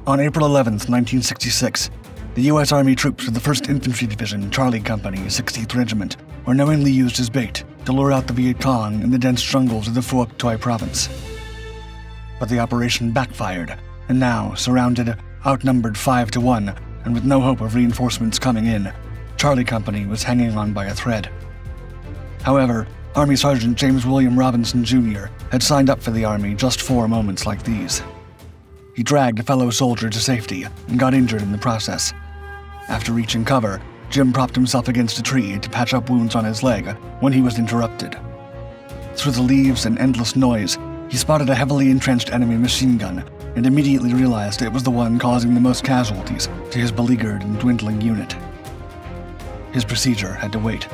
On April 11, 1966, the U.S. Army troops of the 1st Infantry Division, Charlie Company, 60th Regiment, were knowingly used as bait to lure out the Viet Cong in the dense jungles of the Phuoc Toi Province. But the operation backfired, and now, surrounded, outnumbered 5-1, and with no hope of reinforcements coming in, Charlie Company was hanging on by a thread. However, Army Sergeant James William Robinson Jr. had signed up for the Army just for moments like these. He dragged a fellow soldier to safety and got injured in the process. After reaching cover, Jim propped himself against a tree to patch up wounds on his leg when he was interrupted. Through the leaves and endless noise, he spotted a heavily entrenched enemy machine gun and immediately realized it was the one causing the most casualties to his beleaguered and dwindling unit. His procedure had to wait,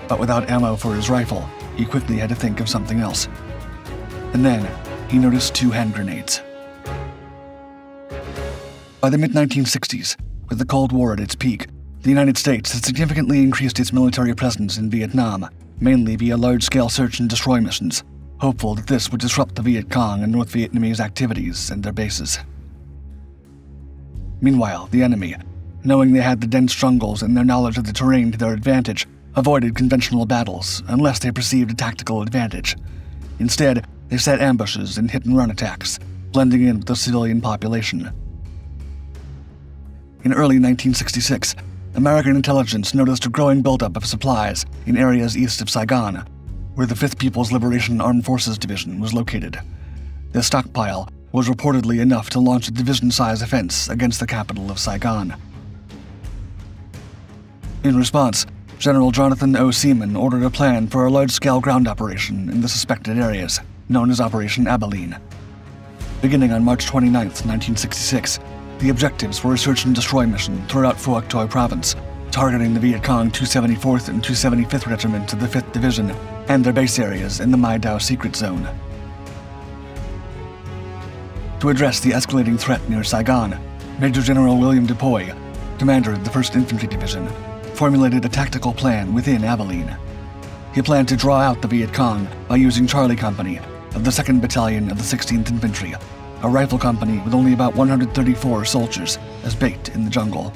but without ammo for his rifle, he quickly had to think of something else. And then, he noticed 2 hand grenades. By the mid-1960s, with the Cold War at its peak, the United States had significantly increased its military presence in Vietnam, mainly via large-scale search and destroy missions, hopeful that this would disrupt the Viet Cong and North Vietnamese activities and their bases. Meanwhile, the enemy, knowing they had the dense jungles and their knowledge of the terrain to their advantage, avoided conventional battles unless they perceived a tactical advantage. Instead, they set ambushes and hit-and-run attacks, blending in with the civilian population. In early 1966, American intelligence noticed a growing buildup of supplies in areas east of Saigon, where the 5th People's Liberation Armed Forces Division was located. This stockpile was reportedly enough to launch a division-size offense against the capital of Saigon. In response, General Jonathan O. Seaman ordered a plan for a large-scale ground operation in the suspected areas, known as Operation Abilene. Beginning on March 29, 1966, the objectives were a search and destroy mission throughout Phuoc Toi Province, targeting the Viet Cong 274th and 275th Regiments of the 5th Division and their base areas in the Mai Dao Secret Zone. To address the escalating threat near Saigon, Major General William Dupuy, commander of the 1st Infantry Division, formulated a tactical plan within Abilene. He planned to draw out the Viet Cong by using Charlie Company of the 2nd Battalion of the 16th Infantry, a rifle company with only about 134 soldiers, as bait in the jungle.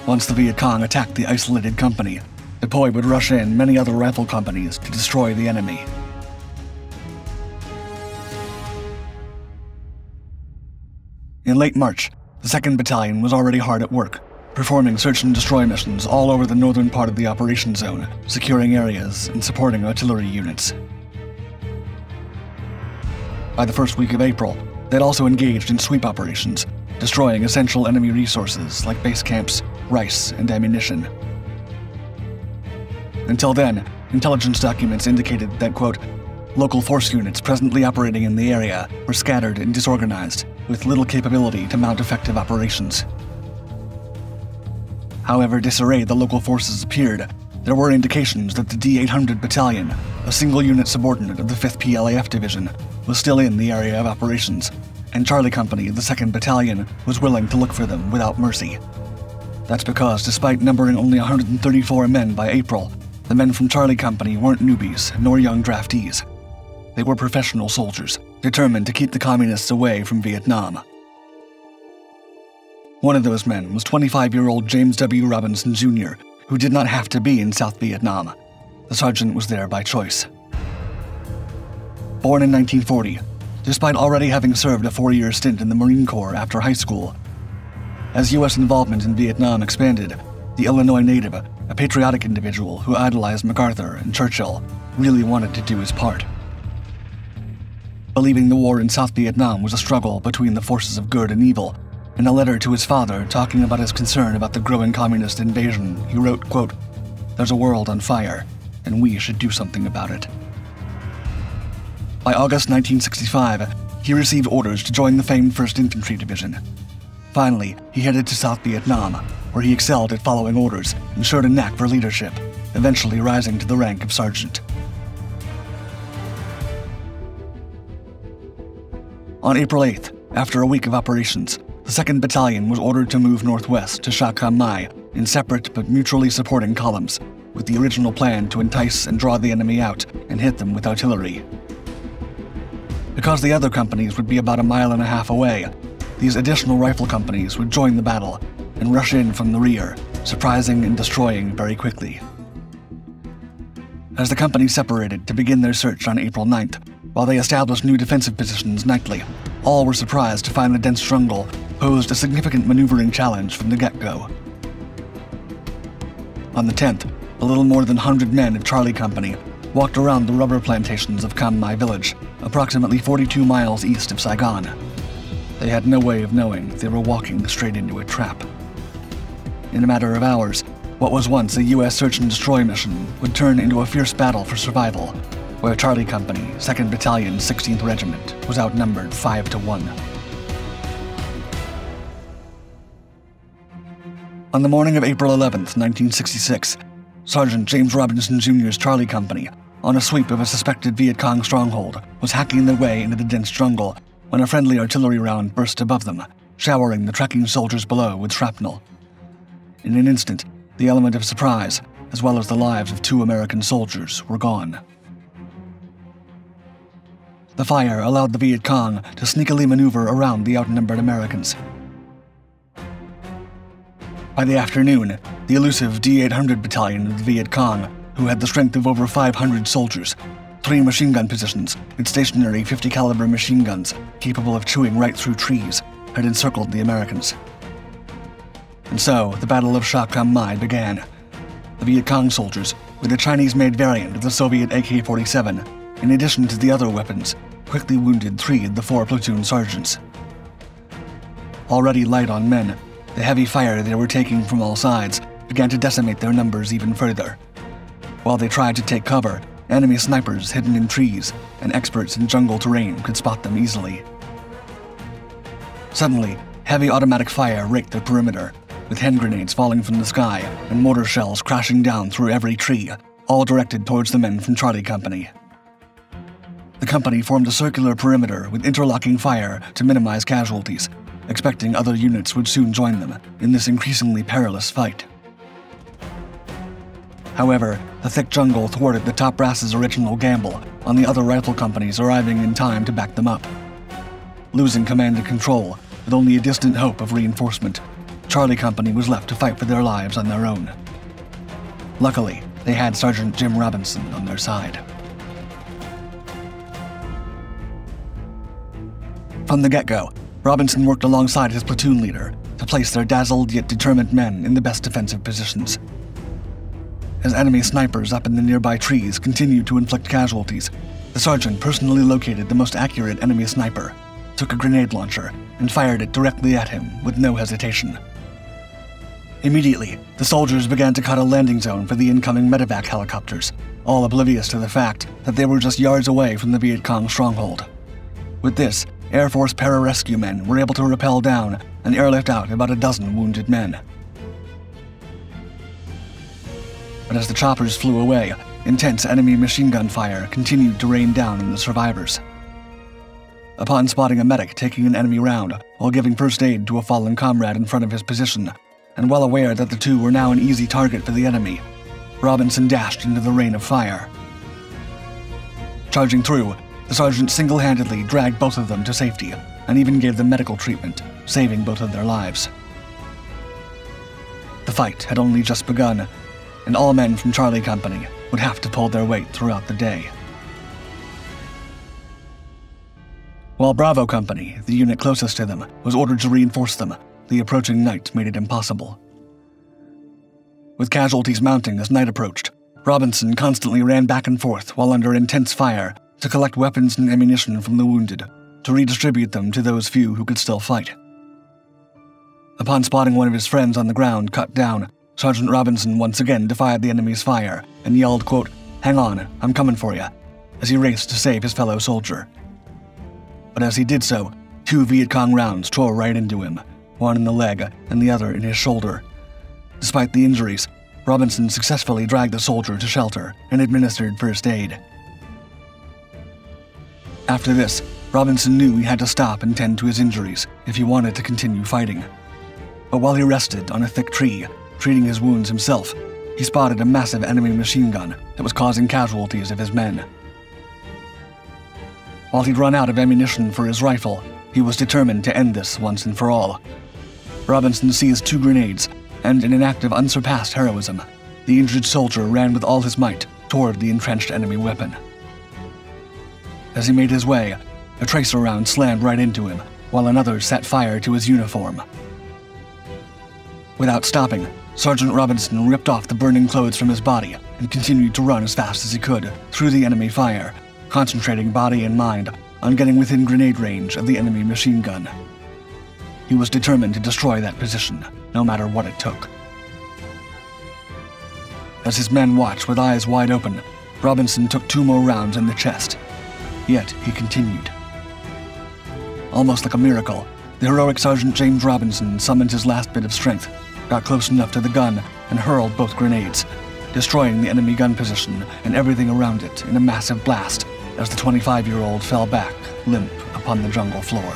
Once the Viet Cong attacked the isolated company, Dupuy would rush in many other rifle companies to destroy the enemy. In late March, the 2nd Battalion was already hard at work, performing search and destroy missions all over the northern part of the operation zone, securing areas and supporting artillery units. By the first week of April, they'd also engaged in sweep operations, destroying essential enemy resources like base camps, rice, and ammunition. Until then, intelligence documents indicated that, quote, local force units presently operating in the area were scattered and disorganized, with little capability to mount effective operations. However disarrayed the local forces appeared, there were indications that the D-800 Battalion, a single unit subordinate of the 5th PLAF Division, was still in the area of operations, and Charlie Company of the 2nd Battalion was willing to look for them without mercy. That's because, despite numbering only 134 men by April, the men from Charlie Company weren't newbies nor young draftees. They were professional soldiers, determined to keep the communists away from Vietnam. One of those men was 25-year-old James W. Robinson Jr., who did not have to be in South Vietnam. The sergeant was there by choice. Born in 1940, despite already having served a 4-year stint in the Marine Corps after high school. As U.S. involvement in Vietnam expanded, the Illinois native, a patriotic individual who idolized MacArthur and Churchill, really wanted to do his part. Believing the war in South Vietnam was a struggle between the forces of good and evil, in a letter to his father talking about his concern about the growing communist invasion, he wrote, quote, "There's a world on fire, and we should do something about it." By August 1965, he received orders to join the famed 1st Infantry Division. Finally, he headed to South Vietnam, where he excelled at following orders and showed a knack for leadership, eventually rising to the rank of sergeant. On April 8th, after a week of operations, the 2nd Battalion was ordered to move northwest to Sa Cam Mai in separate but mutually supporting columns, with the original plan to entice and draw the enemy out and hit them with artillery. Because the other companies would be about 1.5 miles away, these additional rifle companies would join the battle and rush in from the rear, surprising and destroying very quickly. As the companies separated to begin their search on April 9th, while they established new defensive positions nightly, all were surprised to find the dense jungle posed a significant maneuvering challenge from the get-go. On the 10th, a little more than 100 men of Charlie Company walked around the rubber plantations of Kam Mai village, approximately 42 miles east of Saigon. They had no way of knowing they were walking straight into a trap. In a matter of hours, what was once a U.S. search and destroy mission would turn into a fierce battle for survival, where Charlie Company, 2nd Battalion, 16th Regiment, was outnumbered 5-1. On the morning of April 11th, 1966, Sergeant James Robinson Jr.'s Charlie Company, on a sweep of a suspected Viet Cong stronghold, was hacking their way into the dense jungle when a friendly artillery round burst above them, showering the trekking soldiers below with shrapnel. In an instant, the element of surprise, as well as the lives of 2 American soldiers, were gone. The fire allowed the Viet Cong to sneakily maneuver around the outnumbered Americans. By the afternoon, the elusive D-800 Battalion of the Viet Cong, who had the strength of over 500 soldiers, 3 machine gun positions with stationary 50 caliber machine guns capable of chewing right through trees, had encircled the Americans. And so, the Battle of Sha Kam Mai began. The Viet Cong soldiers, with a Chinese-made variant of the Soviet AK-47, in addition to the other weapons, quickly wounded 3 of the 4 platoon sergeants. Already light on men, the heavy fire they were taking from all sides began to decimate their numbers even further. While they tried to take cover, enemy snipers hidden in trees and experts in jungle terrain could spot them easily. Suddenly, heavy automatic fire raked the perimeter, with hand grenades falling from the sky and mortar shells crashing down through every tree, all directed towards the men from Charlie Company. The company formed a circular perimeter with interlocking fire to minimize casualties, expecting other units would soon join them in this increasingly perilous fight. However, the thick jungle thwarted the top brass's original gamble on the other rifle companies arriving in time to back them up. Losing command and control, with only a distant hope of reinforcement, Charlie Company was left to fight for their lives on their own. Luckily, they had Sergeant Jim Robinson on their side. From the get-go, Robinson worked alongside his platoon leader to place their dazzled yet determined men in the best defensive positions. As enemy snipers up in the nearby trees continued to inflict casualties, the sergeant personally located the most accurate enemy sniper, took a grenade launcher, and fired it directly at him with no hesitation. Immediately, the soldiers began to cut a landing zone for the incoming medevac helicopters, all oblivious to the fact that they were just yards away from the Viet Cong stronghold. With this, Air Force pararescue men were able to rappel down and airlift out about a dozen wounded men. But as the choppers flew away, intense enemy machine gun fire continued to rain down on the survivors. Upon spotting a medic taking an enemy round while giving first aid to a fallen comrade in front of his position, and well aware that the 2 were now an easy target for the enemy, Robinson dashed into the rain of fire. Charging through, the sergeant single-handedly dragged both of them to safety and even gave them medical treatment, saving both of their lives. The fight had only just begun, and all men from Charlie Company would have to pull their weight throughout the day. While Bravo Company, the unit closest to them, was ordered to reinforce them, the approaching night made it impossible. With casualties mounting as night approached, Robinson constantly ran back and forth while under intense fire to collect weapons and ammunition from the wounded, to redistribute them to those few who could still fight. Upon spotting one of his friends on the ground cut down, Sergeant Robinson once again defied the enemy's fire and yelled, quote, "Hang on, I'm coming for you," as he raced to save his fellow soldier. But as he did so, 2 Viet Cong rounds tore right into him, one in the leg and the other in his shoulder. Despite the injuries, Robinson successfully dragged the soldier to shelter and administered first aid. After this, Robinson knew he had to stop and tend to his injuries if he wanted to continue fighting. But while he rested on a thick tree, treating his wounds himself, he spotted a massive enemy machine gun that was causing casualties of his men. While he'd run out of ammunition for his rifle, He was determined to end this once and for all. Robinson seized 2 grenades, and in an act of unsurpassed heroism, the injured soldier ran with all his might toward the entrenched enemy weapon. As he made his way, a tracer round slammed right into him, while another set fire to his uniform. Without stopping, Sergeant Robinson ripped off the burning clothes from his body and continued to run as fast as he could through the enemy fire, concentrating body and mind on getting within grenade range of the enemy machine gun. He was determined to destroy that position, no matter what it took. As his men watched with eyes wide open, Robinson took 2 more rounds in the chest. Yet he continued. Almost like a miracle, the heroic Sergeant James Robinson summoned his last bit of strength, got close enough to the gun, and hurled both grenades, destroying the enemy gun position and everything around it in a massive blast as the 25-year-old fell back, limp, upon the jungle floor.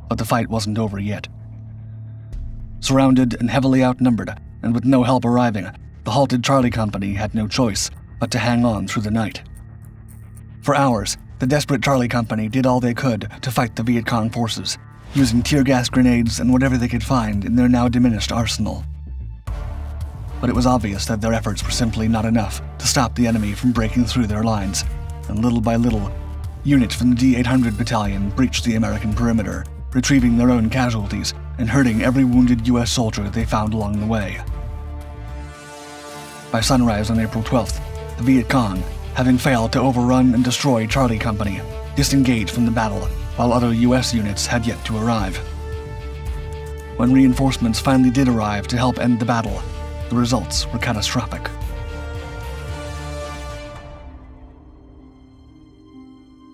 But the fight wasn't over yet. Surrounded and heavily outnumbered, and with no help arriving, the halted Charlie Company had no choice but to hang on through the night. For hours, the desperate Charlie Company did all they could to fight the Viet Cong forces, using tear gas grenades and whatever they could find in their now diminished arsenal. But it was obvious that their efforts were simply not enough to stop the enemy from breaking through their lines, and little by little, units from the D-800 battalion breached the American perimeter, retrieving their own casualties and hurting every wounded U.S. soldier they found along the way. By sunrise on April 12th, the Viet Cong, having failed to overrun and destroy Charlie Company, disengaged from the battle, while other U.S. units had yet to arrive. When reinforcements finally did arrive to help end the battle, the results were catastrophic.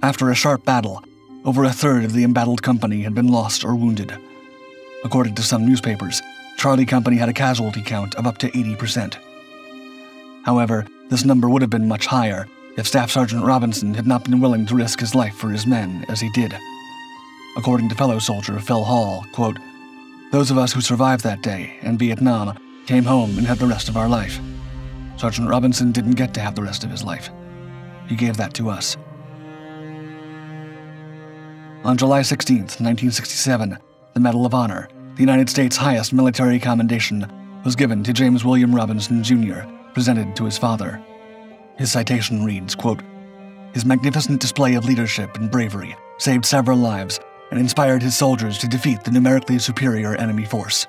After a sharp battle, over a third of the embattled company had been lost or wounded. According to some newspapers, Charlie Company had a casualty count of up to 80%. However, this number would have been much higher if Staff Sergeant Robinson had not been willing to risk his life for his men as he did. According to fellow soldier Phil Hall, quote, "Those of us who survived that day and Vietnam came home and had the rest of our life. Sergeant Robinson didn't get to have the rest of his life. He gave that to us." On July 16, 1967, the Medal of Honor, the United States' highest military commendation, was given to James William Robinson, Jr., presented to his father. His citation reads, quote, "His magnificent display of leadership and bravery saved several lives and inspired his soldiers to defeat the numerically superior enemy force.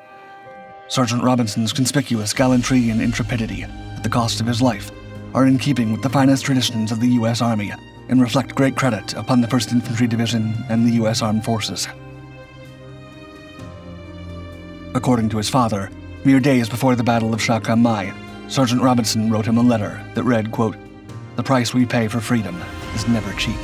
Sergeant Robinson's conspicuous gallantry and intrepidity, at the cost of his life, are in keeping with the finest traditions of the U.S. Army and reflect great credit upon the 1st Infantry Division and the U.S. Armed Forces." According to his father, mere days before the Battle of Sa Cam Mai, Sergeant Robinson wrote him a letter that read, quote, "The price we pay for freedom is never cheap."